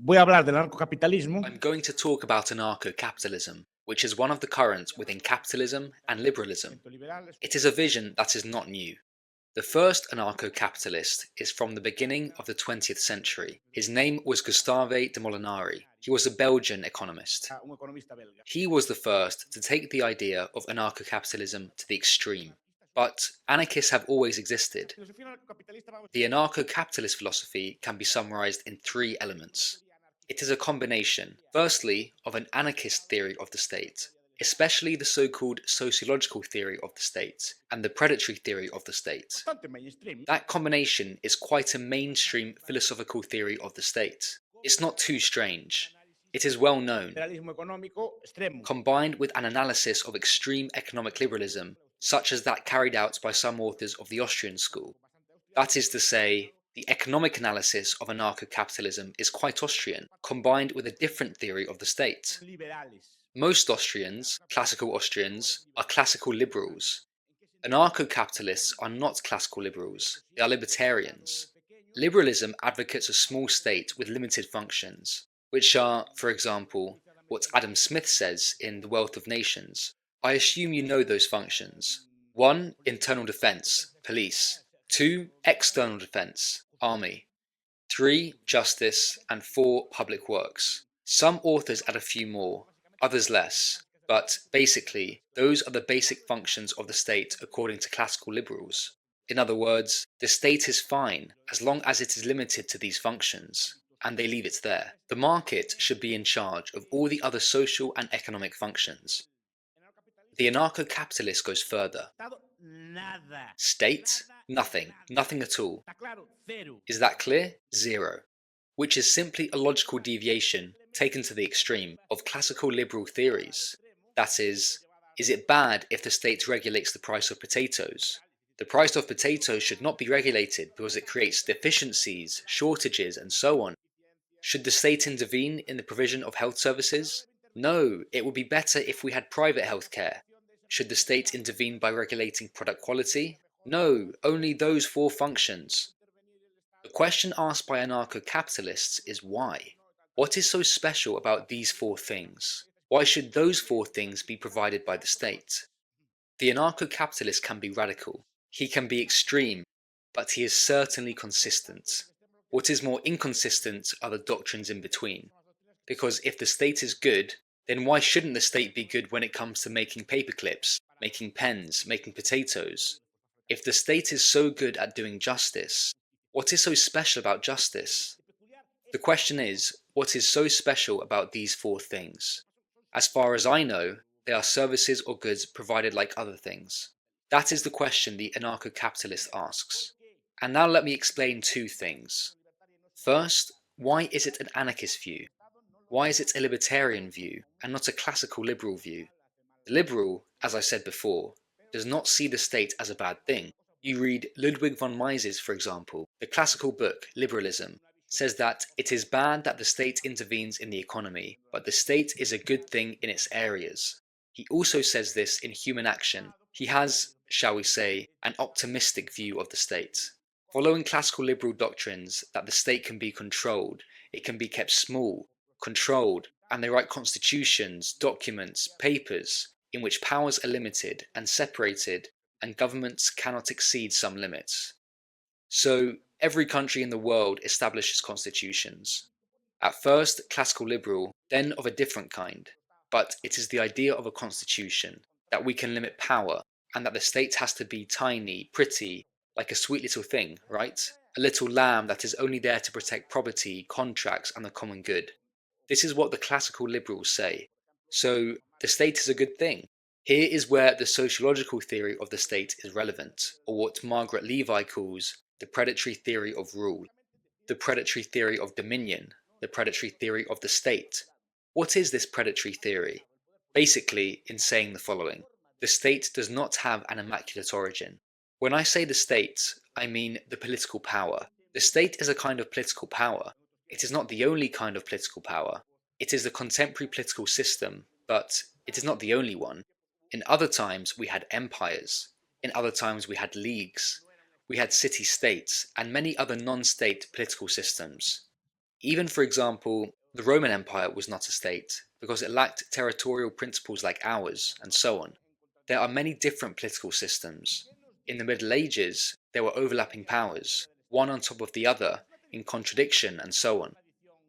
Voy a hablar del anarcocapitalismo. I'm going to talk about anarcho-capitalism, which is one of the currents within capitalism and liberalism. It is a vision that is not new. The first anarcho-capitalist is from the beginning of the 20th century. His name was Gustave de Molinari. He was a Belgian economist. Un economista belga. He was the first to take the idea of anarcho-capitalism to the extreme. But anarchists have always existed. Filosofía anarcocapitalista, vamos. The anarcho-capitalist philosophy can be summarized in three elements. It is a combination, firstly, of an anarchist theory of the state, especially the so-called sociological theory of the state, and the predatory theory of the state. Bastante mainstream. That combination is quite a mainstream philosophical theory of the state. It's not too strange. It is well known, Liberalismo económico extremo. combined with an analysis of extreme economic liberalism, such as that carried out by some authors of the Austrian school. That is to say, the economic analysis of anarcho-capitalism is quite Austrian, combined with a different theory of the state. Liberales. Most Austrians, classical Austrians, are classical liberals. Anarcho-capitalists are not classical liberals, they are libertarians. Liberalism advocates a small state with limited functions, which are, for example, what Adam Smith says in The Wealth of Nations. I assume you know those functions. 1. Internal defense, police. 2. External defense, army. 3. Justice. And 4. Public works. Some authors add a few more, others less, but basically, those are the basic functions of the state according to classical liberals. In other words, the state is fine as long as it is limited to these functions, and they leave it there. The market should be in charge of all the other social and economic functions. The anarcho-capitalist goes further. Estado, nada. State? Nothing. Nothing at all. Está claro, cero. Is that clear? Zero. Which is simply a logical deviation, taken to the extreme, of classical liberal theories. That is it bad if the state regulates the price of potatoes? The price of potatoes should not be regulated because it creates deficiencies, shortages, and so on. Should the state intervene in the provision of health services? No, it would be better if we had private healthcare. Should the state intervene by regulating product quality? No, only those four functions. The question asked by anarcho-capitalists is why? What is so special about these four things? Why should those four things be provided by the state? The anarcho-capitalist can be radical. He can be extreme, but he is certainly consistent. What is more inconsistent are the doctrines in between. Because if the state is good, then why shouldn't the state be good when it comes to making paper clips, making pens, making potatoes? If the state is so good at doing justice, what is so special about justice? The question is, what is so special about these four things? As far as I know, they are services or goods provided like other things. That is the question the anarcho-capitalist asks. And now let me explain two things. First, why is it an anarchist view? Why is it a libertarian view and not a classical liberal view? The liberal, as I said before, does not see the state as a bad thing. You read Ludwig von Mises, for example. The classical book, Liberalism, says that it is bad that the state intervenes in the economy, but the state is a good thing in its areas. He also says this in Human Action. He has, shall we say, an optimistic view of the state. Following classical liberal doctrines that the state can be controlled, it can be kept small, controlled, and they write constitutions, documents, papers, in which powers are limited and separated, and governments cannot exceed some limits. So, every country in the world establishes constitutions. At first classical liberal, then of a different kind, but it is the idea of a constitution, that we can limit power, and that the state has to be tiny, pretty, like a sweet little thing, right? A little lamb that is only there to protect property, contracts, and the common good. This is what the classical liberals say. So, the state is a good thing. Here is where the sociological theory of the state is relevant, or what Margaret Levi calls the predatory theory of rule, the predatory theory of dominion, the predatory theory of the state. What is this predatory theory? Basically, in saying the following: the state does not have an immaculate origin. When I say the state, I mean the political power. The state is a kind of political power. It is not the only kind of political power. It is the contemporary political system, but it is not the only one. In other times we had empires. In other times we had leagues. We had city-states and many other non-state political systems. Even, for example, the Roman Empire was not a state, because it lacked territorial principles like ours, and so on. There are many different political systems. In the Middle Ages, there were overlapping powers, one on top of the other, in contradiction, and so on.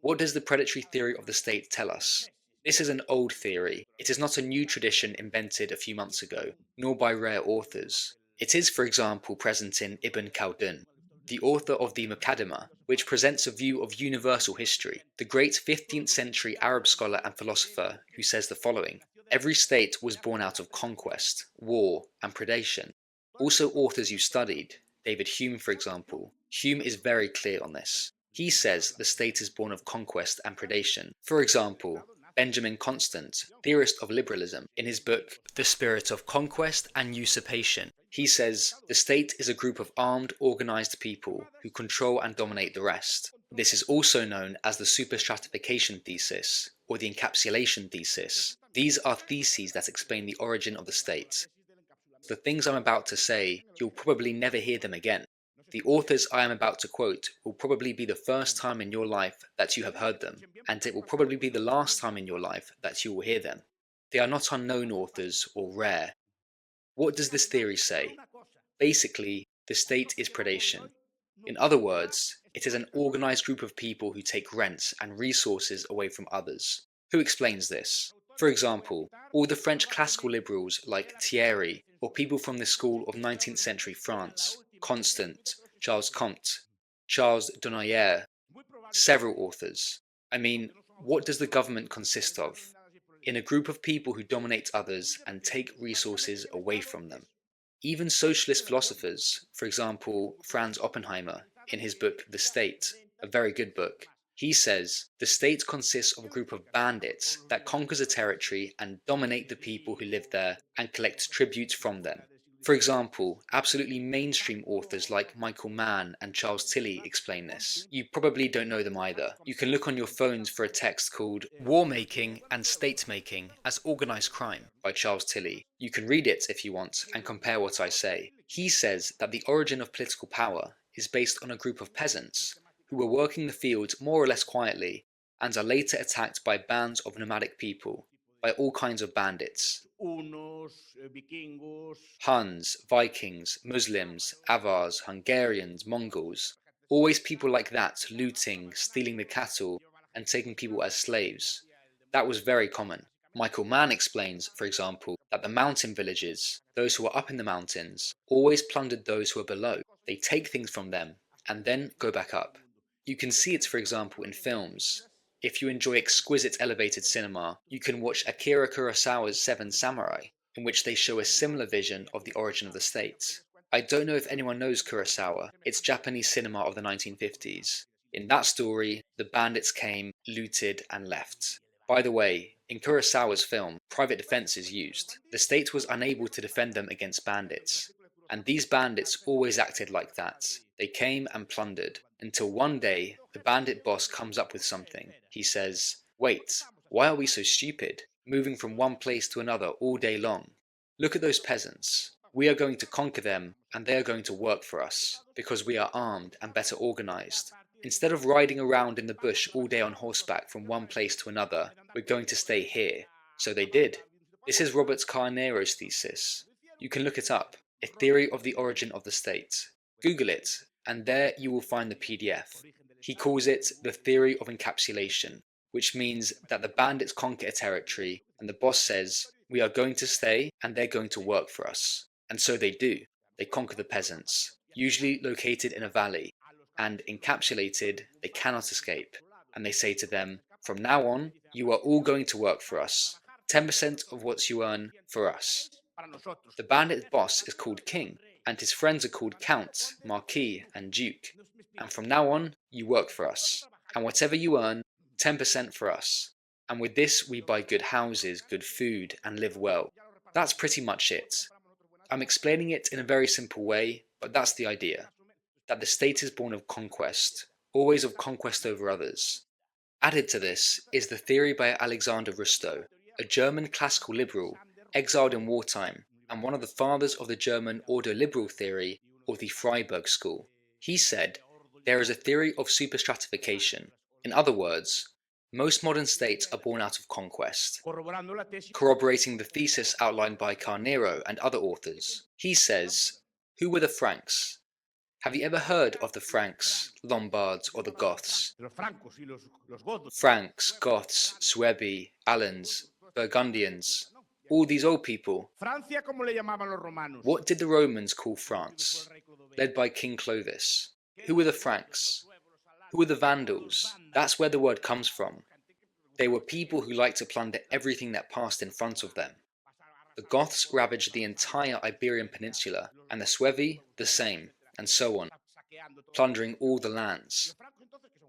What does the predatory theory of the state tell us? This is an old theory. It is not a new tradition invented a few months ago, nor by rare authors. It is, for example, present in Ibn Khaldun, the author of the Muqaddimah, which presents a view of universal history, the great 15th century Arab scholar and philosopher who says the following: every state was born out of conquest, war, and predation. Also authors you studied, David Hume for example, Hume is very clear on this. He says the state is born of conquest and predation. For example, Benjamin Constant, theorist of liberalism, in his book The Spirit of Conquest and Usurpation, he says the state is a group of armed, organized people who control and dominate the rest. This is also known as the superstratification thesis, or the encapsulation thesis. These are theses that explain the origin of the state. The things I'm about to say, you'll probably never hear them again. The authors I am about to quote will probably be the first time in your life that you have heard them, and it will probably be the last time in your life that you will hear them. They are not unknown authors or rare. What does this theory say? Basically, the state is predation. In other words, it is an organized group of people who take rents and resources away from others. Who explains this? For example, all the French classical liberals like Thierry, or people from the school of 19th century France, Constant, Charles Comte, Charles Dunoyer, several authors. I mean, what does the government consist of? In a group of people who dominate others and take resources away from them. Even socialist philosophers, for example, Franz Oppenheimer, in his book The State, a very good book, he says the state consists of a group of bandits that conquers a territory and dominate the people who live there and collect tribute from them. For example, absolutely mainstream authors like Michael Mann and Charles Tilly explain this. You probably don't know them either. You can look on your phones for a text called War Making and State Making as Organized Crime by Charles Tilly. You can read it if you want and compare what I say. He says that the origin of political power is based on a group of peasants who were working the fields more or less quietly and are later attacked by bands of nomadic people, by all kinds of bandits. Huns, Vikings, Muslims, Avars, Hungarians, Mongols, always people like that looting, stealing the cattle, and taking people as slaves. That was very common. Michael Mann explains, for example, that the mountain villages, those who are up in the mountains, always plundered those who are below. They take things from them, and then go back up. You can see it, for example, in films. If you enjoy exquisite elevated cinema, you can watch Akira Kurosawa's Seven Samurai, in which they show a similar vision of the origin of the state. I don't know if anyone knows Kurosawa, it's Japanese cinema of the 1950s. In that story, the bandits came, looted, and left. By the way, in Kurosawa's film, private defense is used. The state was unable to defend them against bandits. And these bandits always acted like that. They came and plundered, until one day, the bandit boss comes up with something. He says, "Wait, why are we so stupid, moving from one place to another all day long? Look at those peasants. We are going to conquer them, and they are going to work for us, because we are armed and better organized. Instead of riding around in the bush all day on horseback from one place to another, we're going to stay here." So they did. This is Robert Carnero's thesis. You can look it up, A Theory of the Origin of the State. Google it, and there you will find the PDF. He calls it the theory of encapsulation, which means that the bandits conquer a territory, and the boss says, "We are going to stay, and they're going to work for us." And so they do. They conquer the peasants, usually located in a valley, and encapsulated, they cannot escape. And they say to them, "From now on, you are all going to work for us. 10% of what you earn for us." The bandit boss is called king, and his friends are called count, marquis, and duke. And from now on, you work for us. And whatever you earn, 10% for us. And with this, we buy good houses, good food, and live well. That's pretty much it. I'm explaining it in a very simple way, but that's the idea. That the state is born of conquest, always of conquest over others. Added to this is the theory by Alexander Rustow, a German classical liberal, exiled in wartime, and one of the fathers of the German ordo-liberal theory, or the Freiburg school. He said, there is a theory of superstratification, In other words, most modern states are born out of conquest, corroborando la tesis corroborating the thesis outlined by Carnero and other authors. He says, who were the Franks? Have you ever heard of the Franks, Lombards, or the Goths? de los francos y los godos. Franks, Goths, Suebi, Alans, Burgundians, all these old people. Francia, como le llamaban los romanos. What did the Romans call France, led by King Clovis? Who were the Franks? Who were the Vandals? That's where the word comes from. They were people who liked to plunder everything that passed in front of them. The Goths ravaged the entire Iberian Peninsula, and the Suevi the same, and so on, plundering all the lands.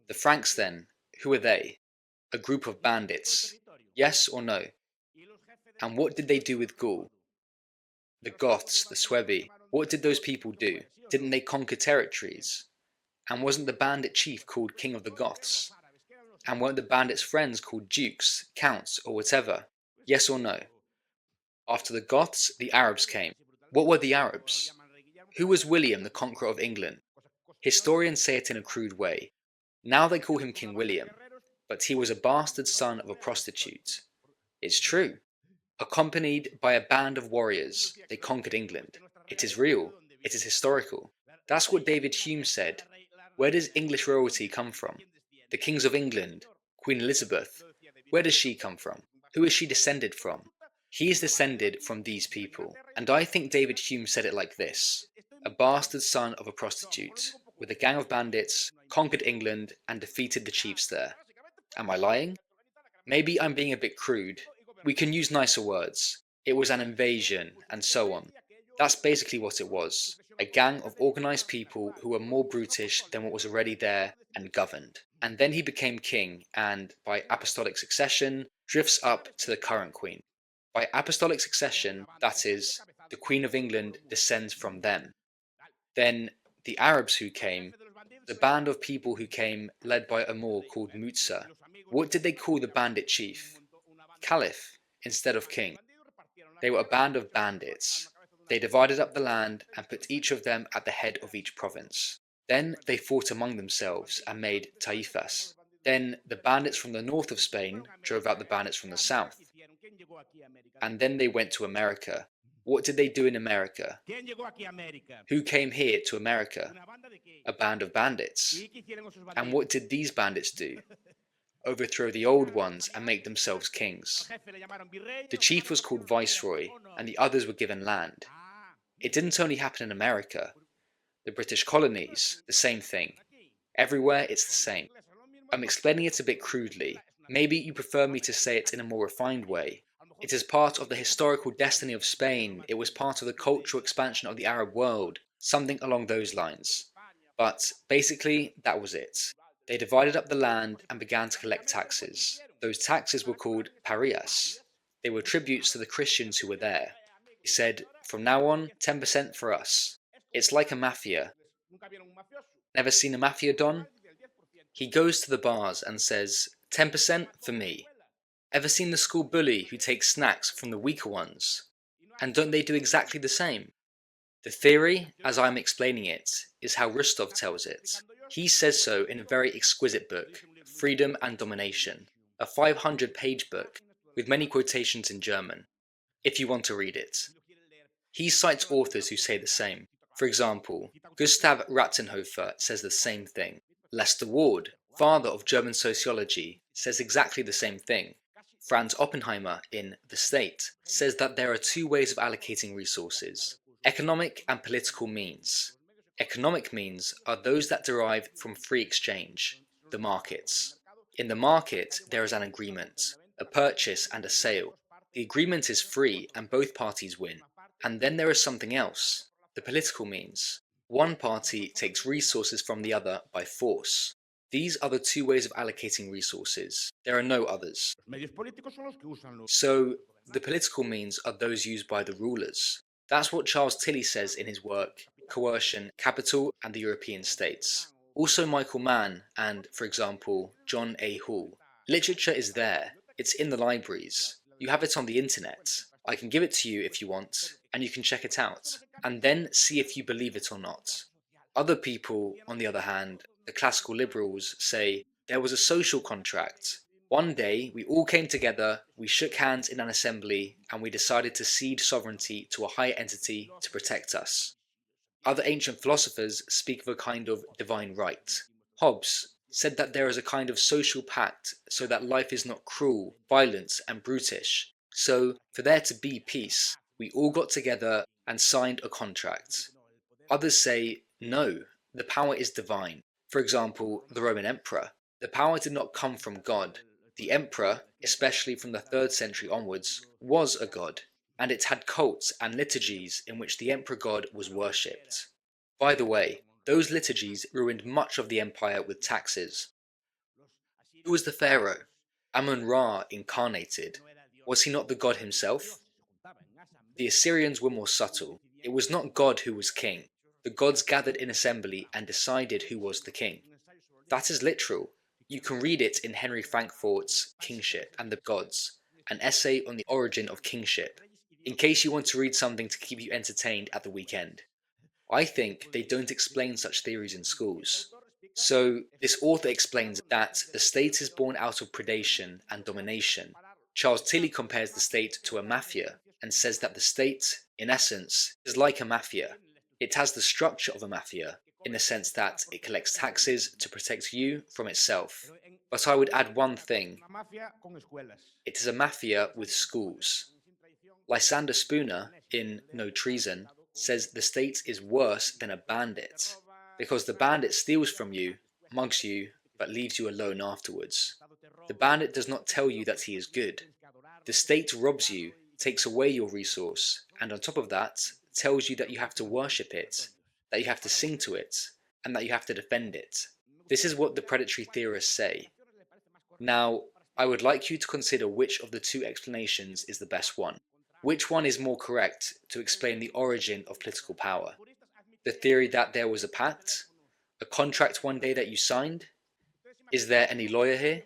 The Franks then, who are they? A group of bandits, yes or no? And what did they do with Gaul? The Goths, the Suevi, what did those people do? Didn't they conquer territories? And wasn't the bandit chief called King of the Goths? And weren't the bandits' friends called dukes, counts, or whatever? Yes or no? After the Goths, the Arabs came. What were the Arabs? Who was William, the conqueror of England? Historians say it in a crude way. Now they call him King William, but he was a bastard son of a prostitute. It's true. Accompanied by a band of warriors, they conquered England. It is real. It is historical. That's what David Hume said. Where does English royalty come from? The kings of England, Queen Elizabeth. Where does she come from? Who is she descended from? He is descended from these people. And I think David Hume said it like this. A bastard son of a prostitute, with a gang of bandits, conquered England and defeated the chiefs there. Am I lying? Maybe I'm being a bit crude. We can use nicer words. It was an invasion, and so on. That's basically what it was. A gang of organized people who were more brutish than what was already there and governed. And then he became king and, by apostolic succession, drifts up to the current queen. By apostolic succession, that is, the Queen of England descends from them. Then the Arabs who came, the band of people who came led by a Moor called Musa. What did they call the bandit chief? Caliph instead of king. They were a band of bandits. They divided up the land and put each of them at the head of each province. Then they fought among themselves and made taifas. Then the bandits from the north of Spain drove out the bandits from the south. And then they went to America. What did they do in America? Who came here to America? A band of bandits. And what did these bandits do? Overthrow the old ones and make themselves kings. The chief was called Viceroy, and the others were given land. It didn't only happen in America. The British colonies, the same thing. Everywhere it's the same. I'm explaining it a bit crudely. Maybe you prefer me to say it in a more refined way. It is part of the historical destiny of Spain. It was part of the cultural expansion of the Arab world. Something along those lines. But basically, that was it. They divided up the land and began to collect taxes. Those taxes were called parias. They were tributes to the Christians who were there. He said, from now on, 10% for us. It's like a mafia. Never seen a mafia don? He goes to the bars and says, 10% for me. Ever seen the school bully who takes snacks from the weaker ones? And don't they do exactly the same? The theory, as I'm explaining it, is how Rustov tells it. He says so in a very exquisite book, Freedom and Domination, a 500-page book with many quotations in German, if you want to read it. He cites authors who say the same. For example, Gustav Ratzenhofer says the same thing. Lester Ward, father of German sociology, says exactly the same thing. Franz Oppenheimer in The State says that there are two ways of allocating resources, economic and political means. Economic means are those that derive from free exchange, the markets. In the market, there is an agreement, a purchase and a sale. The agreement is free and both parties win. And then there is something else, the political means. One party takes resources from the other by force. These are the two ways of allocating resources. There are no others. So, the political means are those used by the rulers. That's what Charles Tilly says in his work, Coercion, Capital and the European States. Also Michael Mann and, for example, John A. Hall. Literature is there. It's in the libraries. You have it on the internet. I can give it to you if you want, and you can check it out, and then see if you believe it or not. Other people, on the other hand, the classical liberals, say, There was a social contract. One day, we all came together, we shook hands in an assembly, and we decided to cede sovereignty to a higher entity to protect us. Other ancient philosophers speak of a kind of divine right. Hobbes said that there is a kind of social pact so that life is not cruel, violent, and brutish. So, for there to be peace, we all got together and signed a contract. Others say, no, the power is divine. For example, the Roman emperor. The power did not come from God. The emperor, especially from the 3rd century onwards, was a god, and it had cults and liturgies in which the emperor god was worshipped. By the way, those liturgies ruined much of the empire with taxes. Who was the pharaoh? Amun-Ra incarnated. Was he not the god himself? The Assyrians were more subtle. It was not God who was king. The gods gathered in assembly and decided who was the king. That is literal. You can read it in Henry Frankfort's Kingship and the Gods, an essay on the origin of kingship, in case you want to read something to keep you entertained at the weekend. I think they don't explain such theories in schools. So, this author explains that the state is born out of predation and domination. Charles Tilly compares the state to a mafia and says that the state, in essence, is like a mafia. It has the structure of a mafia, in the sense that it collects taxes to protect you from itself. But I would add one thing. It is a mafia with schools. Lysander Spooner, in No Treason, says the state is worse than a bandit, because the bandit steals from you, mugs you, but leaves you alone afterwards. The bandit does not tell you that he is good. The state robs you, takes away your resource, and on top of that, tells you that you have to worship it, that you have to sing to it, and that you have to defend it. This is what the predatory theorists say. Now, I would like you to consider which of the two explanations is the best one. Which one is more correct to explain the origin of political power? The theory that there was a pact? A contract one day that you signed? Is there any lawyer here?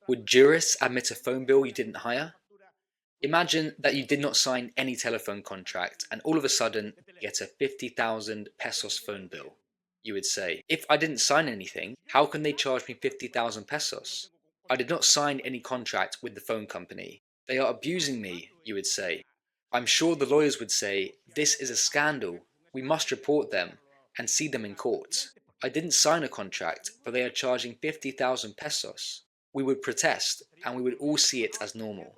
Would jurists admit a phone bill you didn't hire? Imagine that you did not sign any telephone contract and all of a sudden you get a 50,000 pesos phone bill. You would say, if I didn't sign anything, how can they charge me 50,000 pesos? I did not sign any contract with the phone company. They are abusing me, you would say. I'm sure the lawyers would say, this is a scandal. We must report them and see them in court. I didn't sign a contract, but they are charging 50,000 pesos. We would protest and we would all see it as normal.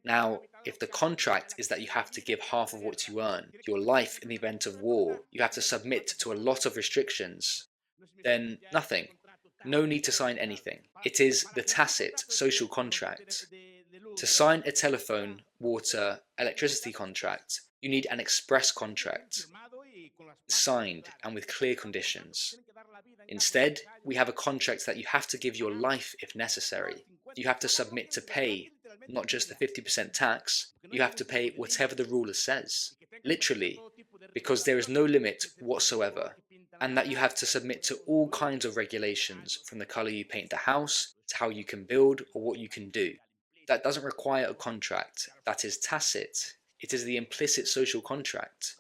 Now, if the contract is that you have to give half of what you earn, your life in the event of war, you have to submit to a lot of restrictions, then nothing. No need to sign anything. It is the tacit social contract. To sign a telephone, water, electricity contract, you need an express contract, signed and with clear conditions. Instead, we have a contract that you have to give your life if necessary. You have to submit to pay, not just the 50% tax, you have to pay whatever the ruler says. Literally, because there is no limit whatsoever. And that you have to submit to all kinds of regulations, from the colour you paint the house, to how you can build or what you can do. That doesn't require a contract, that is tacit. It is the implicit social contract.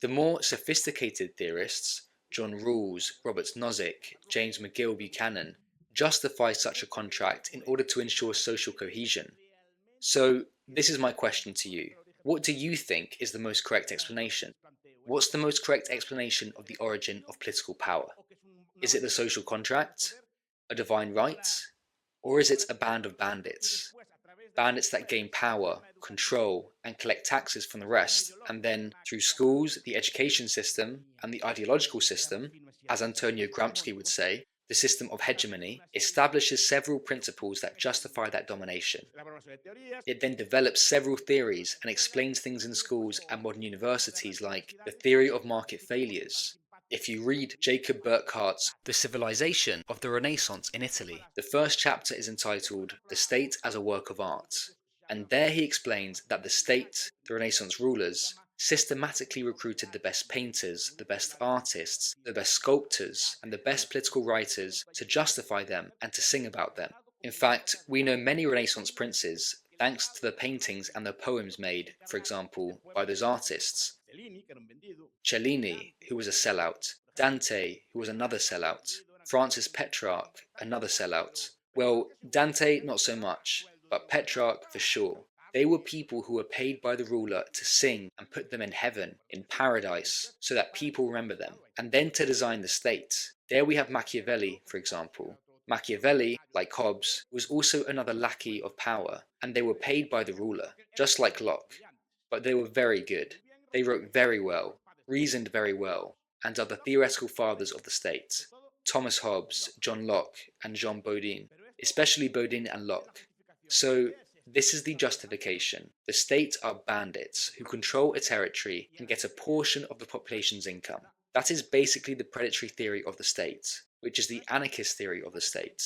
The more sophisticated theorists, John Rawls, Robert Nozick, James McGill Buchanan, justify such a contract in order to ensure social cohesion. So, this is my question to you. What do you think is the most correct explanation? What's the most correct explanation of the origin of political power? Is it the social contract? A divine right? Or is it a band of bandits? Bandits that gain power, control, and collect taxes from the rest, and then, through schools, the education system, and the ideological system, as Antonio Gramsci would say, the system of hegemony, establishes several principles that justify that domination. It then develops several theories and explains things in schools and modern universities like the theory of market failures. If you read Jacob Burckhardt's The Civilization of the Renaissance in Italy, the first chapter is entitled The State as a Work of Art, and there he explains that the state, the Renaissance rulers, systematically recruited the best painters, the best artists, the best sculptors, and the best political writers to justify them and to sing about them. In fact, we know many Renaissance princes thanks to the paintings and the poems made, for example, by those artists. Cellini, who was a sellout, Dante, who was another sellout, Francis Petrarch, another sellout. Well, Dante not so much, but Petrarch for sure. They were people who were paid by the ruler to sing and put them in heaven, in paradise, so that people remember them, and then to design the state. There we have Machiavelli, for example. Machiavelli, like Hobbes, was also another lackey of power, and they were paid by the ruler, just like Locke. But they were very good. They wrote very well, reasoned very well, and are the theoretical fathers of the state. Thomas Hobbes, John Locke, and Jean Bodin, especially Bodin and Locke. So, this is the justification. The state are bandits who control a territory and get a portion of the population's income. That is basically the predatory theory of the state, which is the anarchist theory of the state.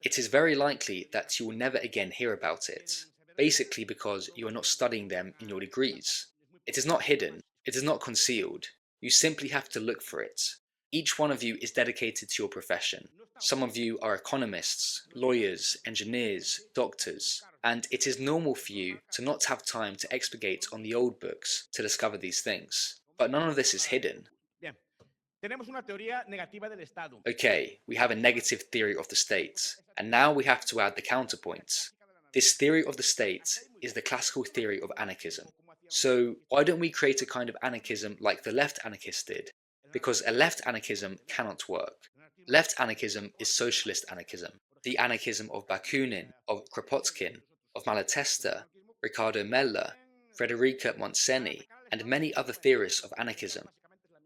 It is very likely that you will never again hear about it, basically because you are not studying them in your degrees. It is not hidden, it is not concealed, you simply have to look for it. Each one of you is dedicated to your profession. Some of you are economists, lawyers, engineers, doctors, and it is normal for you to not have time to expurgate on the old books to discover these things. But none of this is hidden. Okay, we have a negative theory of the state, and now we have to add the counterpoint. This theory of the state is the classical theory of anarchism. So why don't we create a kind of anarchism like the left anarchists did? Because a left anarchism cannot work. Left anarchism is socialist anarchism, the anarchism of Bakunin, of Kropotkin, of Malatesta, Ricardo Mella, Federica Montseny, and many other theorists of anarchism.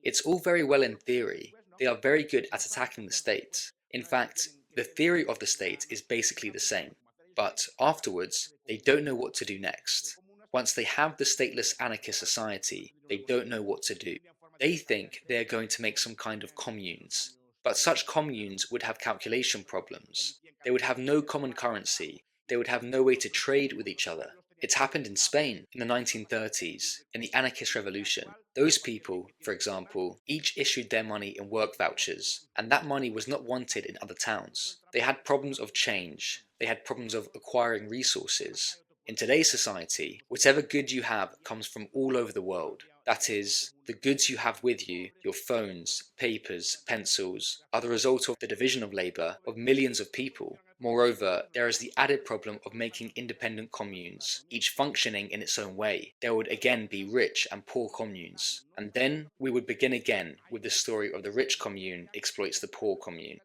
It's all very well in theory. They are very good at attacking the state. In fact, the theory of the state is basically the same. But afterwards, they don't know what to do next. Once they have the stateless anarchist society, they don't know what to do. They think they are going to make some kind of communes. But such communes would have calculation problems. They would have no common currency. They would have no way to trade with each other. It happened in Spain in the 1930s, in the anarchist revolution. Those people, for example, each issued their money in work vouchers, and that money was not wanted in other towns. They had problems of change. They had problems of acquiring resources. In today's society, whatever good you have comes from all over the world. That is, the goods you have with you, your phones, papers, pencils, are the result of the division of labour of millions of people. Moreover, there is the added problem of making independent communes, each functioning in its own way. There would again be rich and poor communes. And then we would begin again with the story of the rich commune exploits the poor commune.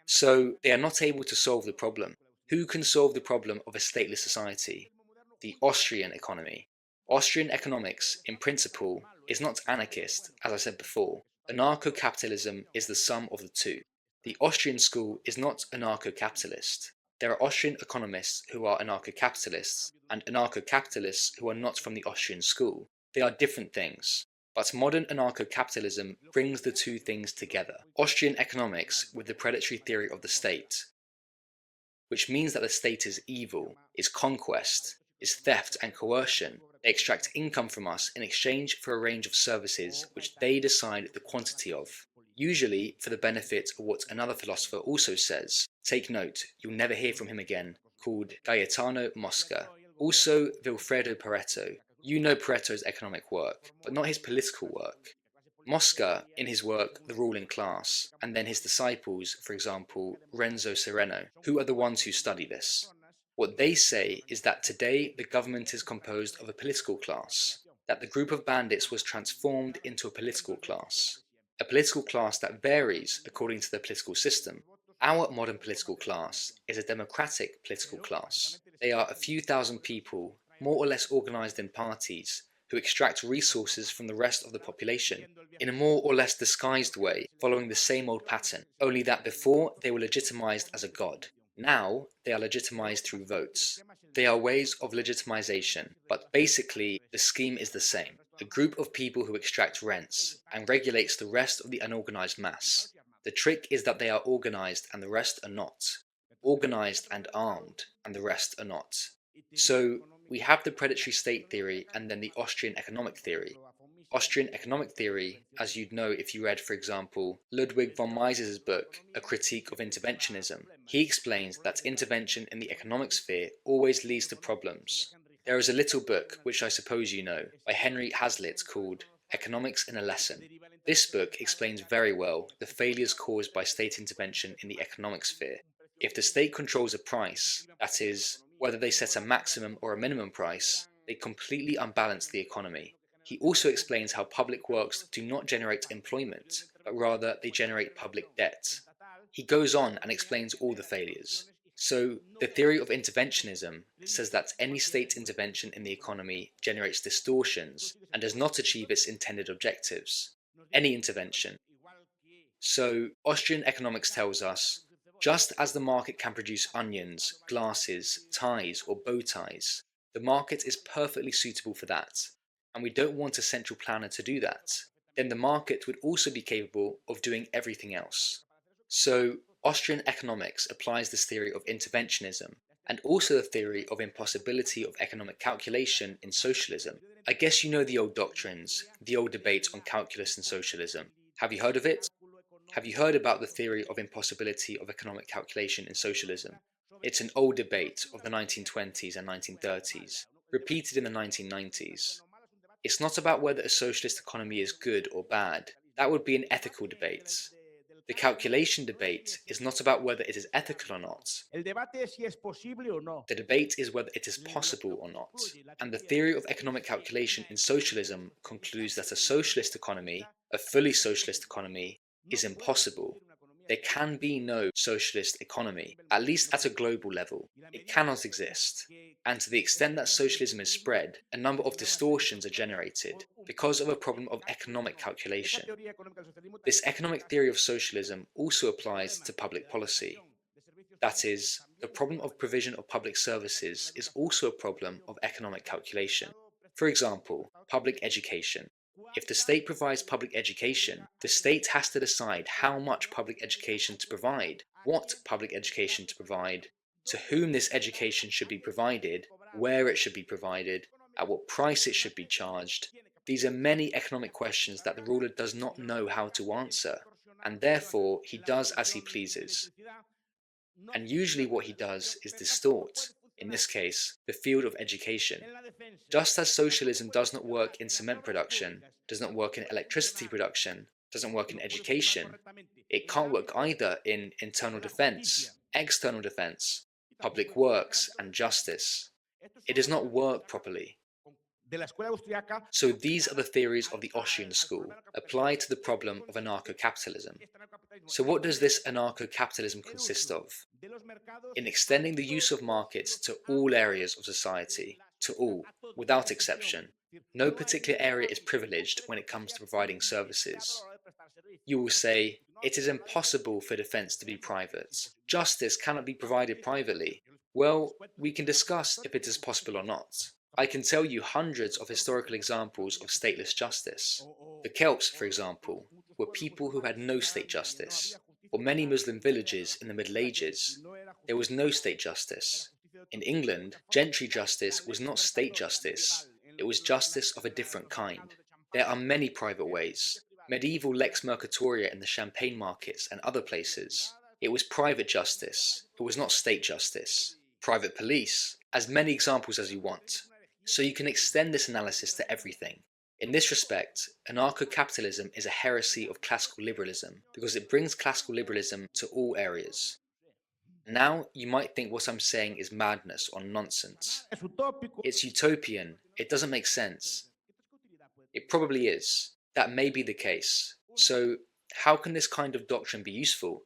So they are not able to solve the problem. Who can solve the problem of a stateless society? The Austrian economy. Austrian economics, in principle, is not anarchist, as I said before. Anarcho-capitalism is the sum of the two. The Austrian school is not anarcho-capitalist. There are Austrian economists who are anarcho-capitalists, and anarcho-capitalists who are not from the Austrian school. They are different things. But modern anarcho-capitalism brings the two things together. Austrian economics with the predatory theory of the state, which means that the state is evil, is conquest, is theft and coercion. They extract income from us in exchange for a range of services which they decide the quantity of, usually for the benefit of what another philosopher also says. Take note, you'll never hear from him again, called Gaetano Mosca. Also Vilfredo Pareto. You know Pareto's economic work, but not his political work. Mosca, in his work The Ruling Class, and then his disciples, for example, Renzo Sereno, who are the ones who study this. What they say is that today the government is composed of a political class, that the group of bandits was transformed into a political class that varies according to the political system. Our modern political class is a democratic political class. They are a few thousand people, more or less organized in parties, who extract resources from the rest of the population, in a more or less disguised way, following the same old pattern, only that before they were legitimized as a god. Now, they are legitimized through votes. They are ways of legitimization, but basically, the scheme is the same. A group of people who extract rents and regulates the rest of the unorganized mass. The trick is that they are organized and the rest are not. Organized and armed, and the rest are not. So, we have the predatory state theory and then the Austrian economic theory. Austrian economic theory, as you'd know if you read, for example, Ludwig von Mises' book, A Critique of Interventionism. He explains that intervention in the economic sphere always leads to problems. There is a little book, which I suppose you know, by Henry Hazlitt called Economics in a Lesson. This book explains very well the failures caused by state intervention in the economic sphere. If the state controls a price, that is, whether they set a maximum or a minimum price, they completely unbalance the economy. He also explains how public works do not generate employment, but rather they generate public debt. He goes on and explains all the failures. So, the theory of interventionism says that any state intervention in the economy generates distortions and does not achieve its intended objectives. Any intervention. So, Austrian economics tells us, just as the market can produce onions, glasses, ties, or bow ties, the market is perfectly suitable for that, and we don't want a central planner to do that, then the market would also be capable of doing everything else. So, Austrian economics applies this theory of interventionism, and also the theory of impossibility of economic calculation in socialism. I guess you know the old doctrines, the old debate on calculus and socialism. Have you heard of it? Have you heard about the theory of impossibility of economic calculation in socialism? It's an old debate of the 1920s and 1930s, repeated in the 1990s. It's not about whether a socialist economy is good or bad. That would be an ethical debate. The calculation debate is not about whether it is ethical or not. The debate is whether it is possible or not. And the theory of economic calculation in socialism concludes that a socialist economy, a fully socialist economy, is impossible. There can be no socialist economy, at least at a global level. It cannot exist. And to the extent that socialism is spread, a number of distortions are generated because of a problem of economic calculation. This economic theory of socialism also applies to public policy. That is, the problem of provision of public services is also a problem of economic calculation. For example, public education. If the state provides public education, the state has to decide how much public education to provide, what public education to provide, to whom this education should be provided, where it should be provided, at what price it should be charged. These are many economic questions that the ruler does not know how to answer, and therefore he does as he pleases. And usually what he does is distort, in this case, the field of education. Just as socialism does not work in cement production, does not work in electricity production, doesn't work in education, it can't work either in internal defense, external defense, public works, and justice. It does not work properly. So these are the theories of the Austrian school, applied to the problem of anarcho-capitalism. So what does this anarcho-capitalism consist of? In extending the use of markets to all areas of society, to all, without exception. No particular area is privileged when it comes to providing services. You will say, it is impossible for defense to be private. Justice cannot be provided privately. Well, we can discuss if it is possible or not. I can tell you hundreds of historical examples of stateless justice. The Celts, for example, were people who had no state justice. Or many Muslim villages in the Middle Ages, there was no state justice. In England, gentry justice was not state justice, it was justice of a different kind. There are many private ways. Medieval lex mercatoria in the champagne markets and other places. It was private justice, it was not state justice. Private police, as many examples as you want. So you can extend this analysis to everything. In this respect, anarcho-capitalism is a heresy of classical liberalism because it brings classical liberalism to all areas. Now, you might think what I'm saying is madness or nonsense. It's utopian, it doesn't make sense. It probably is. That may be the case. So, how can this kind of doctrine be useful?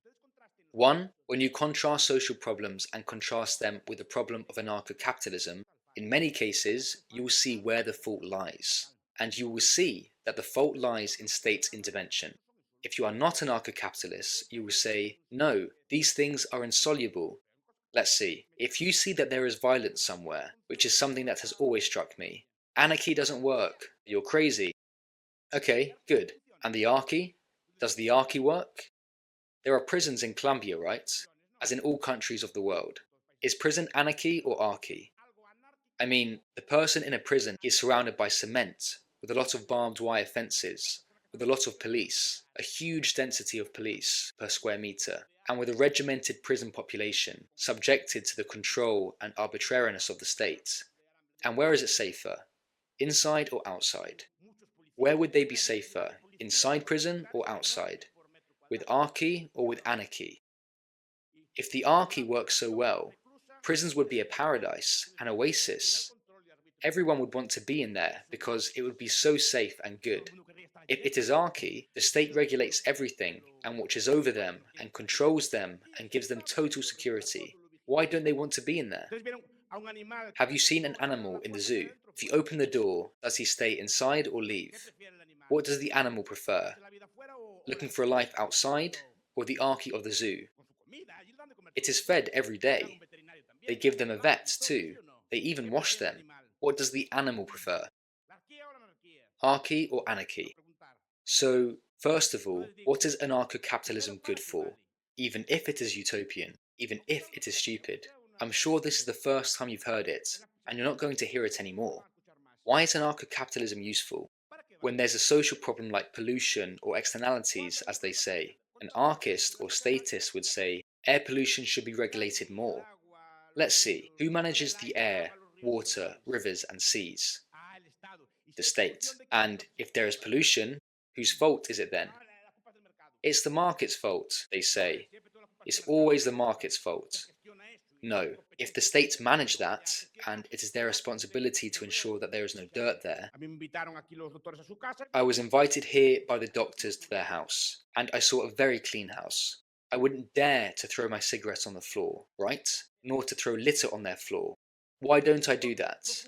1. When you contrast social problems and contrast them with the problem of anarcho-capitalism, in many cases, you will see where the fault lies. And you will see that the fault lies in state intervention. If you are not anarcho-capitalist, you will say, no, these things are insoluble. Let's see. If you see that there is violence somewhere, which is something that has always struck me, anarchy doesn't work. You're crazy. Okay, good. And the archy? Does the archy work? There are prisons in Colombia, right? As in all countries of the world. Is prison anarchy or archy? I mean, the person in a prison is surrounded by cement, with a lot of barbed wire fences, with a lot of police, a huge density of police per square meter, and with a regimented prison population, subjected to the control and arbitrariness of the state. And where is it safer? Inside or outside? Where would they be safer? Inside prison or outside? With archy or with anarchy? If the archy works so well, prisons would be a paradise, an oasis. Everyone would want to be in there because it would be so safe and good. If it is archy, the state regulates everything and watches over them and controls them and gives them total security. Why don't they want to be in there? Have you seen an animal in the zoo? If you open the door, does he stay inside or leave? What does the animal prefer? Looking for a life outside or the archy of the zoo? It is fed every day. They give them a vet too. They even wash them. What does the animal prefer? Archy or anarchy? So, first of all, what is anarcho-capitalism good for? Even if it is utopian, even if it is stupid. I'm sure this is the first time you've heard it, and you're not going to hear it anymore. Why is anarcho-capitalism useful? When there's a social problem like pollution or externalities, as they say, an anarchist or statist would say, air pollution should be regulated more. Let's see, who manages the air, water, rivers and seas? The state. And if there is pollution, whose fault is it then? It's the market's fault, they say. It's always the market's fault. No, if the states manage that, and it is their responsibility to ensure that there is no dirt there. I was invited here by the doctors to their house, and I saw a very clean house. I wouldn't dare to throw my cigarette on the floor, right? Nor to throw litter on their floor. Why don't I do that?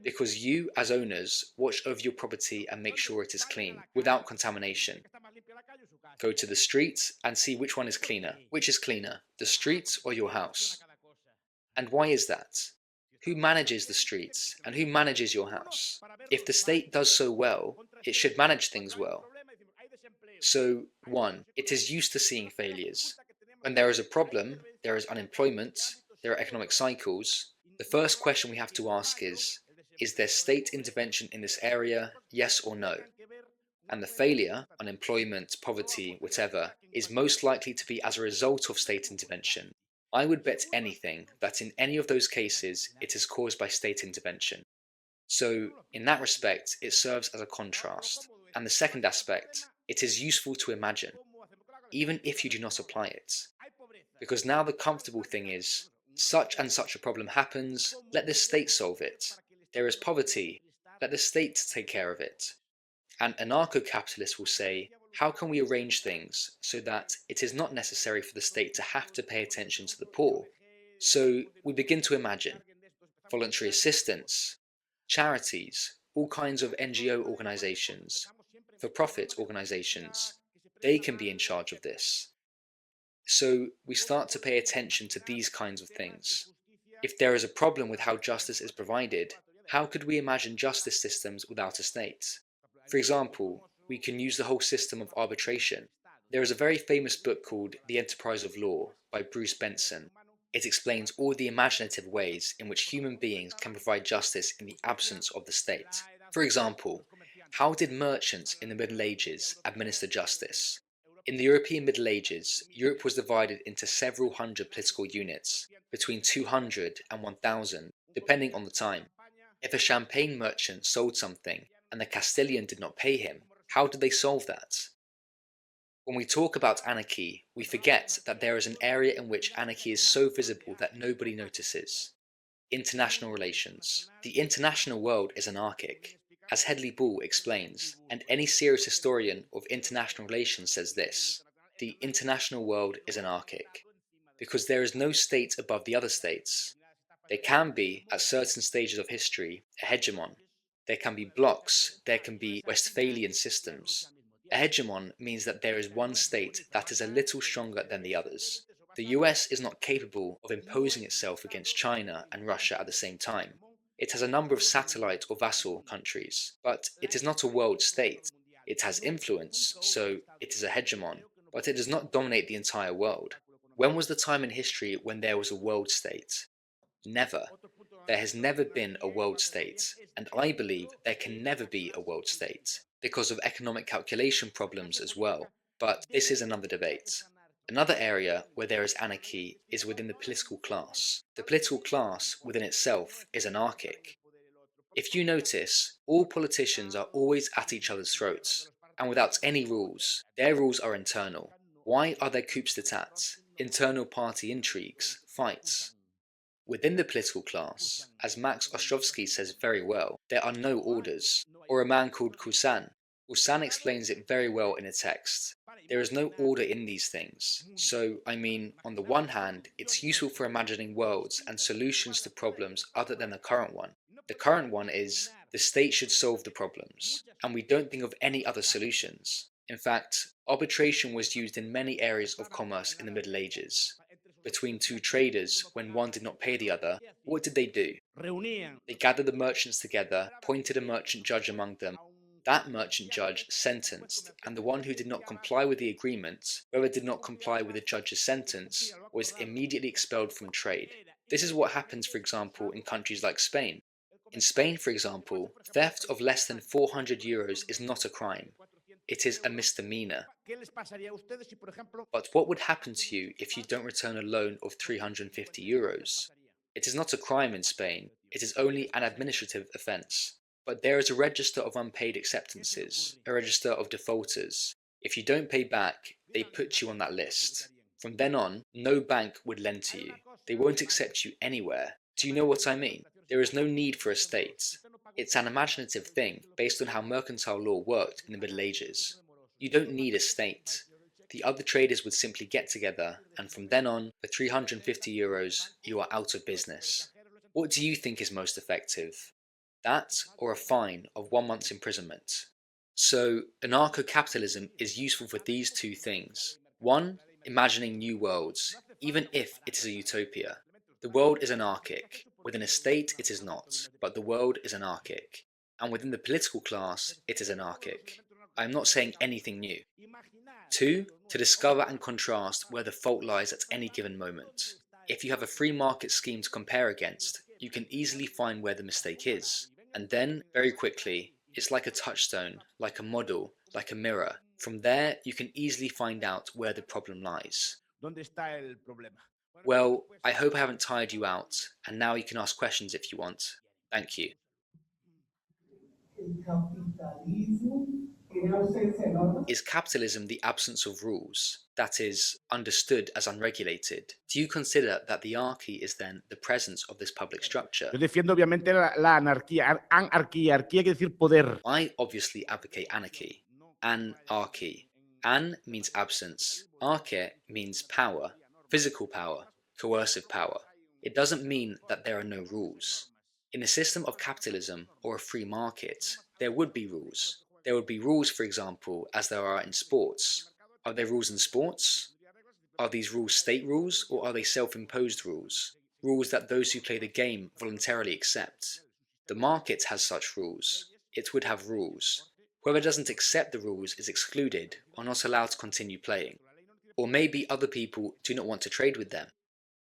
Because you, as owners, watch over your property and make sure it is clean, without contamination. Go to the street and see which one is cleaner. Which is cleaner, the street or your house? And why is that? Who manages the streets and who manages your house? If the state does so well, it should manage things well. So, 1. It is used to seeing failures. When there is a problem, there is unemployment, there are economic cycles, the first question we have to ask is there state intervention in this area, yes or no? And the failure, unemployment, poverty, whatever, is most likely to be as a result of state intervention. I would bet anything that in any of those cases it is caused by state intervention. So, in that respect, it serves as a contrast. And the second aspect, it is useful to imagine, even if you do not apply it. Because now the comfortable thing is, such and such a problem happens, let the state solve it. There is poverty, let the state take care of it. And anarcho-capitalists will say, how can we arrange things so that it is not necessary for the state to have to pay attention to the poor? So we begin to imagine voluntary assistance, charities, all kinds of NGO organizations, for-profit organizations, they can be in charge of this. So we start to pay attention to these kinds of things. If there is a problem with how justice is provided, how could we imagine justice systems without a state? For example, we can use the whole system of arbitration. There is a very famous book called The Enterprise of Law by Bruce Benson. It explains all the imaginative ways in which human beings can provide justice in the absence of the state. For example, how did merchants in the Middle Ages administer justice? In the European Middle Ages, Europe was divided into several hundred political units, between 200 and 1,000, depending on the time. If a Champagne merchant sold something and the Castilian did not pay him, how did they solve that? When we talk about anarchy, we forget that there is an area in which anarchy is so visible that nobody notices. International relations. The international world is anarchic, as Hedley Bull explains, and any serious historian of international relations says this: the international world is anarchic, because there is no state above the other states. There can be, at certain stages of history, a hegemon. There can be blocks, there can be Westphalian systems. A hegemon means that there is one state that is a little stronger than the others. The US is not capable of imposing itself against China and Russia at the same time. It has a number of satellite or vassal countries, but it is not a world state. It has influence, so it is a hegemon, but it does not dominate the entire world. When was the time in history when there was a world state? Never. There has never been a world state, and I believe there can never be a world state, because of economic calculation problems as well. But this is another debate. Another area where there is anarchy is within the political class. The political class within itself is anarchic. If you notice, all politicians are always at each other's throats, and without any rules. Their rules are internal. Why are there coups d'état, internal party intrigues, fights? Within the political class, as Max Ostrovsky says very well, there are no orders, or a man called Kusan. Kusan explains it very well in a text. There is no order in these things. So, on the one hand, it's useful for imagining worlds and solutions to problems other than the current one. The current one is, the state should solve the problems, and we don't think of any other solutions. In fact, arbitration was used in many areas of commerce in the Middle Ages. Between two traders, when one did not pay the other, what did they do? They gathered the merchants together, appointed a merchant judge among them. That merchant judge sentenced, and the one who did not comply with the agreement, whoever did not comply with the judge's sentence, was immediately expelled from trade. This is what happens, for example, in countries like Spain. In Spain, for example, theft of less than 400 euros is not a crime. It is a misdemeanor. But what would happen to you if you don't return a loan of 350 euros? It is not a crime in Spain, it is only an administrative offence. But there is a register of unpaid acceptances, a register of defaulters. If you don't pay back, they put you on that list. From then on, no bank would lend to you. They won't accept you anywhere. Do you know what I mean? There is no need for a state. It's an imaginative thing based on how mercantile law worked in the Middle Ages. You don't need a state. The other traders would simply get together, and from then on, for 350 euros, you are out of business. What do you think is most effective? That, or a fine of 1 month's imprisonment? So, anarcho-capitalism is useful for these two things. One, imagining new worlds, even if it is a utopia. The world is anarchic. Within a state, it is not, but the world is anarchic. And within the political class, it is anarchic. I am not saying anything new. 2. To discover and contrast where the fault lies at any given moment. If you have a free market scheme to compare against, you can easily find where the mistake is. And then, very quickly, it's like a touchstone, like a model, like a mirror. From there, you can easily find out where the problem lies. Well, I hope I haven't tired you out, and now you can ask questions if you want. Thank you. Is capitalism the absence of rules, that is, understood as unregulated? Do you consider that the anarchy is then the presence of this public structure? Yo defiendo obviamente la anarquía. Anarquía. Anarquía quiere decir poder. I obviously advocate anarchy. Anarchy. An means absence. Arche means power, physical power, coercive power. It doesn't mean that there are no rules. In a system of capitalism or a free market, there would be rules. There would be rules, for example, as there are in sports. Are there rules in sports? Are these rules state rules, or are they self-imposed rules? Rules that those who play the game voluntarily accept. The market has such rules. It would have rules. Whoever doesn't accept the rules is excluded or not allowed to continue playing. Or maybe other people do not want to trade with them.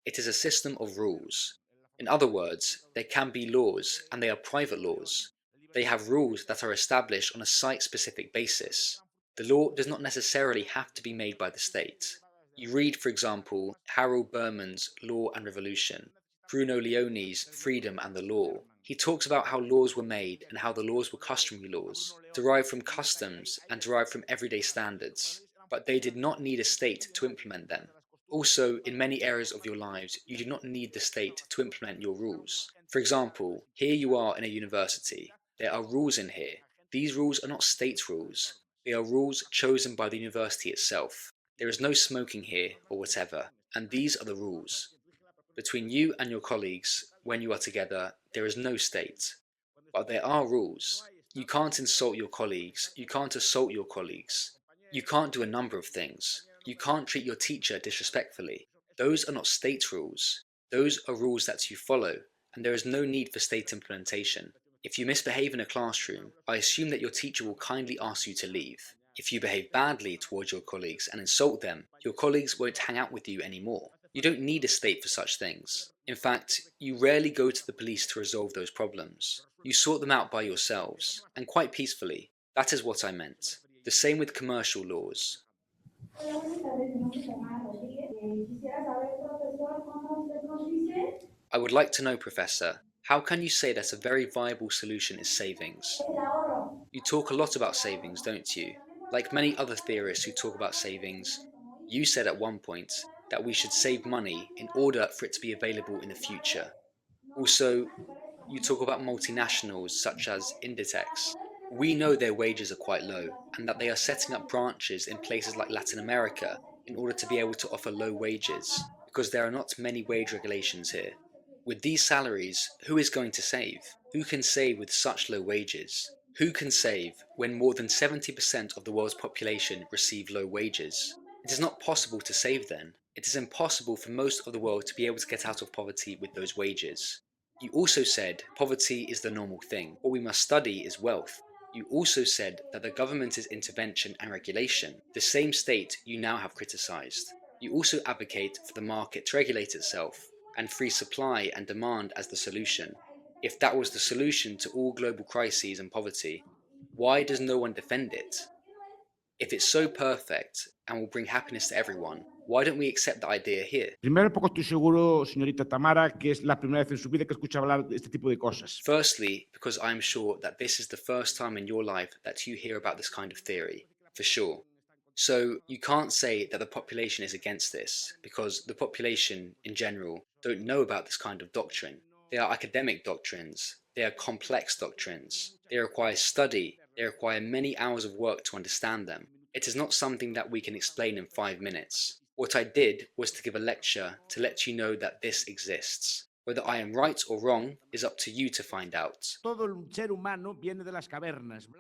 It is a system of rules. In other words, there can be laws, and they are private laws. They have rules that are established on a site-specific basis. The law does not necessarily have to be made by the state. You read, for example, Harold Berman's Law and Revolution, Bruno Leone's Freedom and the Law. He talks about how laws were made and how the laws were customary laws, derived from customs and derived from everyday standards. But they did not need a state to implement them. Also, in many areas of your lives, you do not need the state to implement your rules. For example, here you are in a university. There are rules in here. These rules are not state rules. They are rules chosen by the university itself. There is no smoking here or whatever, and these are the rules. Between you and your colleagues, when you are together, there is no state. But there are rules. You can't insult your colleagues. You can't assault your colleagues. You can't do a number of things. You can't treat your teacher disrespectfully. Those are not state rules. Those are rules that you follow, and there is no need for state implementation. If you misbehave in a classroom, I assume that your teacher will kindly ask you to leave. If you behave badly towards your colleagues and insult them, your colleagues won't hang out with you anymore. You don't need a state for such things. In fact, you rarely go to the police to resolve those problems. You sort them out by yourselves, and quite peacefully. That is what I meant. The same with commercial laws. I would like to know, Professor, How can you say that a very viable solution is savings? You talk a lot about savings, don't you? Like many other theorists who talk about savings, you said at one point that we should save money in order for it to be available in the future. Also, you talk about multinationals such as Inditex. We know their wages are quite low and that they are setting up branches in places like Latin America in order to be able to offer low wages because there are not many wage regulations here. With these salaries, who is going to save? Who can save with such low wages? Who can save when more than 70% of the world's population receive low wages? It is not possible to save then. It is impossible for most of the world to be able to get out of poverty with those wages. You also said poverty is the normal thing. What we must study is wealth. You also said that the government is intervention and regulation, the same state you now have criticized. You also advocate for the market to regulate itself, and free supply and demand as the solution. If that was the solution to all global crises and poverty, why does no one defend it? If it's so perfect and will bring happiness to everyone, why don't we accept the idea here? Primero, poco estoy seguro, señorita Tamara, que es la primera vez en su vida que escucha hablar de este tipo de cosas. Firstly, because I'm sure that this is the first time in your life that you hear about this kind of theory, for sure. So you can't say that the population is against this, because the population, in general, don't know about this kind of doctrine. They are academic doctrines, they are complex doctrines, they require study, they require many hours of work to understand them. It is not something that we can explain in 5 minutes. What I did was to give a lecture to let you know that this exists. Whether I am right or wrong is up to you to find out.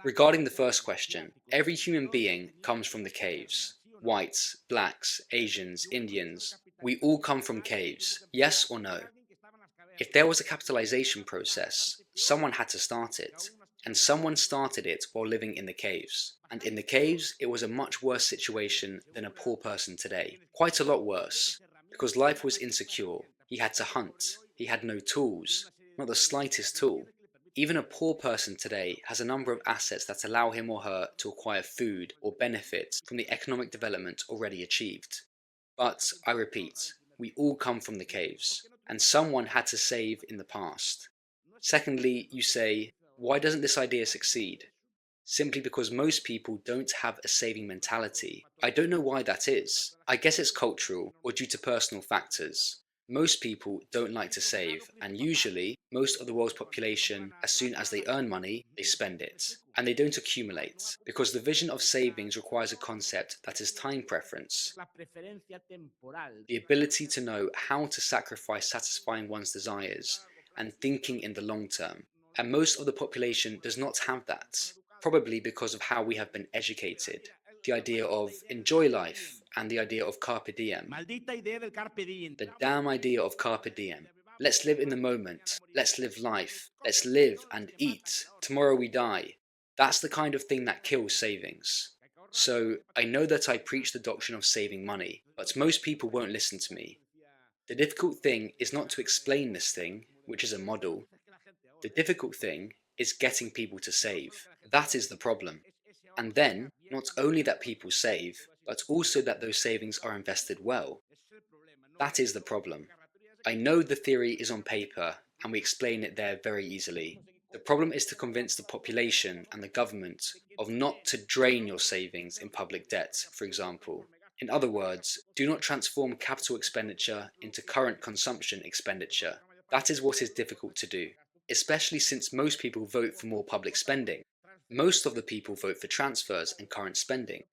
Regarding the first question, every human being comes from the caves. Whites, blacks, Asians, Indians, we all come from caves, yes or no? If there was a capitalization process, someone had to start it, and someone started it while living in the caves. And in the caves, it was a much worse situation than a poor person today. Quite a lot worse, because life was insecure. He had to hunt. He had no tools, not the slightest tool. Even a poor person today has a number of assets that allow him or her to acquire food or benefit from the economic development already achieved. But, I repeat, we all come from the caves, and someone had to save in the past. Secondly, you say, why doesn't this idea succeed? Simply because most people don't have a saving mentality. I don't know why that is. I guess it's cultural or due to personal factors. Most people don't like to save, and usually, most of the world's population, as soon as they earn money, they spend it. And they don't accumulate, because the vision of savings requires a concept that is time preference. The ability to know how to sacrifice satisfying one's desires, and thinking in the long term. And most of the population does not have that, probably because of how we have been educated. The idea of enjoy life, and the idea of carpe diem. The damn idea of carpe diem. Let's live in the moment. Let's live life. Let's live and eat. Tomorrow we die. That's the kind of thing that kills savings. So, I know that I preach the doctrine of saving money, but most people won't listen to me. The difficult thing is not to explain this thing, which is a model. The difficult thing is getting people to save. That is the problem. And then, not only that people save, but also that those savings are invested well. That is the problem. I know the theory is on paper, and we explain it there very easily. The problem is to convince the population and the government of not to drain your savings in public debt, for example. In other words, do not transform capital expenditure into current consumption expenditure. That is what is difficult to do, especially since most people vote for more public spending. Most of the people vote for transfers and current spending.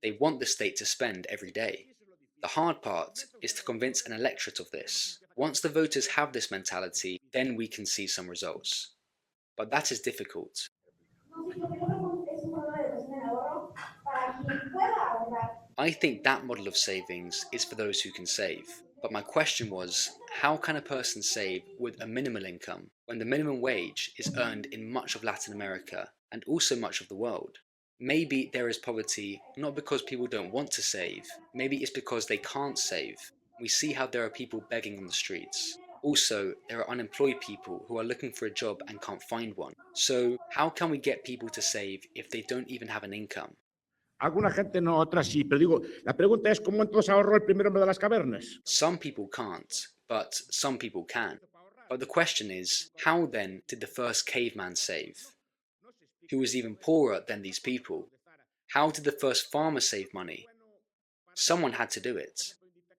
They want the state to spend every day. The hard part is to convince an electorate of this. Once the voters have this mentality, then we can see some results. But that is difficult. I think that model of savings is for those who can save. But my question was, how can a person save with a minimal income when the minimum wage is earned in much of Latin America and also much of the world? Maybe there is poverty not because people don't want to save, maybe it's because they can't save. We see how there are people begging on the streets. Also, there are unemployed people who are looking for a job and can't find one. So, how can we get people to save if they don't even have an income? Alguna gente no, otras sí, pero digo, la pregunta es ¿cómo entonces ahorró el primer hombre de las cavernas? Some people can't, but some people can. But the question is, how then did the first caveman save? Who was even poorer than these people? How did the first farmer save money? Someone had to do it.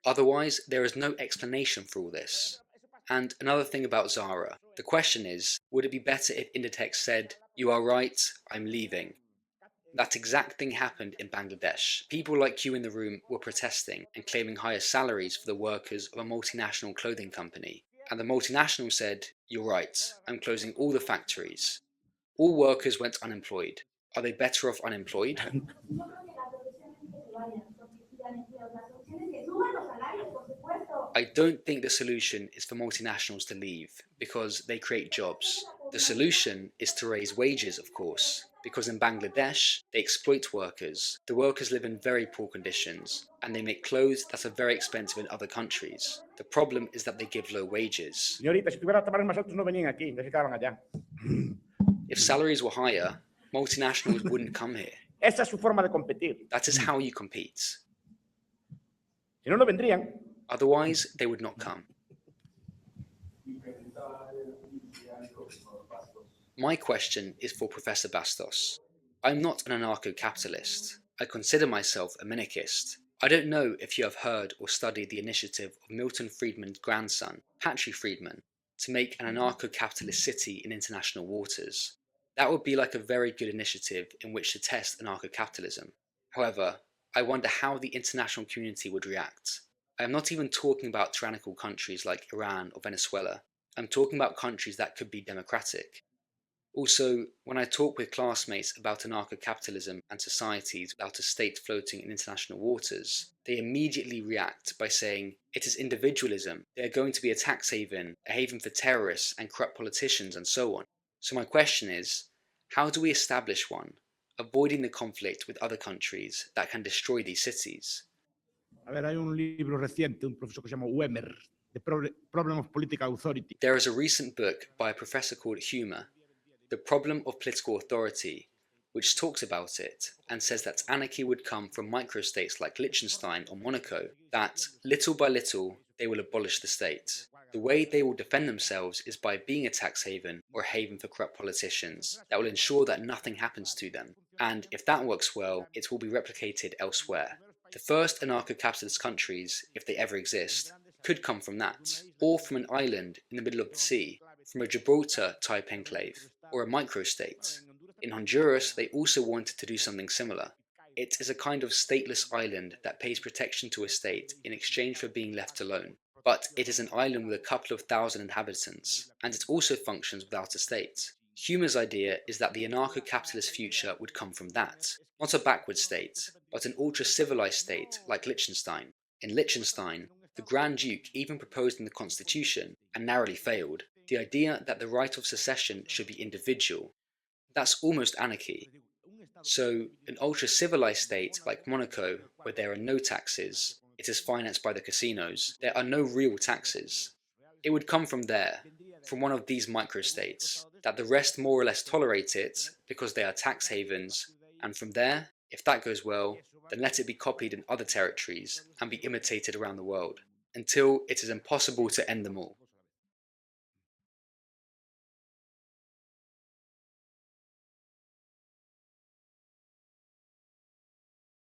Otherwise, there is no explanation for all this. And another thing about Zara, the question is, would it be better if Inditex said, "You are right, I'm leaving"? That exact thing happened in Bangladesh. People like you in the room were protesting and claiming higher salaries for the workers of a multinational clothing company. And the multinational said, "You're right, I'm closing all the factories." All workers went unemployed. Are they better off unemployed? I don't think the solution is for multinationals to leave, because they create jobs. The solution is to raise wages, of course, because in Bangladesh, they exploit workers. The workers live in very poor conditions, and they make clothes that are very expensive in other countries. The problem is that they give low wages. Señorita, si tuvieran salarios más altos no venían aquí, ya se quedaban allá. If salaries were higher, multinationals wouldn't come here. Esa es su forma de competir. That is how you compete. Si no, no vendrían. Otherwise, they would not come. My question is for Professor Bastos. I'm not an anarcho-capitalist. I consider myself a minarchist. I don't know if you have heard or studied the initiative of Milton Friedman's grandson, Patry Friedman, to make an anarcho-capitalist city in international waters. That would be like a very good initiative in which to test anarcho-capitalism. However, I wonder how the international community would react. I am not even talking about tyrannical countries like Iran or Venezuela. I'm talking about countries that could be democratic. Also, when I talk with classmates about anarcho-capitalism and societies without a state floating in international waters, they immediately react by saying, it is individualism, they are going to be a tax haven, a haven for terrorists and corrupt politicians and so on. So my question is, how do we establish one, avoiding the conflict with other countries that can destroy these cities? A ver, hay un libro reciente, un profesor que se llama Wemer, The Problem of Political Authority. There is a recent book by a professor called Humer, The Problem of Political Authority, which talks about it and says that anarchy would come from microstates like Liechtenstein or Monaco, that little by little they will abolish the state. The way they will defend themselves is by being a tax haven or a haven for corrupt politicians that will ensure that nothing happens to them. And if that works well, it will be replicated elsewhere. The first anarcho-capitalist countries, if they ever exist, could come from that, or from an island in the middle of the sea, from a Gibraltar-type enclave, or a microstate. In Honduras, they also wanted to do something similar. It is a kind of stateless island that pays protection to a state in exchange for being left alone. But it is an island with a couple of thousand inhabitants, and it also functions without a state. Hume's idea is that the anarcho-capitalist future would come from that, not a backward state, but an ultra-civilized state like Liechtenstein. In Liechtenstein, the Grand Duke even proposed in the constitution, and narrowly failed, the idea that the right of secession should be individual. That's almost anarchy. So, an ultra-civilized state like Monaco, where there are no taxes, it is financed by the casinos, there are no real taxes. It would come from there, from one of these microstates, that the rest more or less tolerate it because they are tax havens, and from there, if that goes well, then let it be copied in other territories and be imitated around the world, until it is impossible to end them all.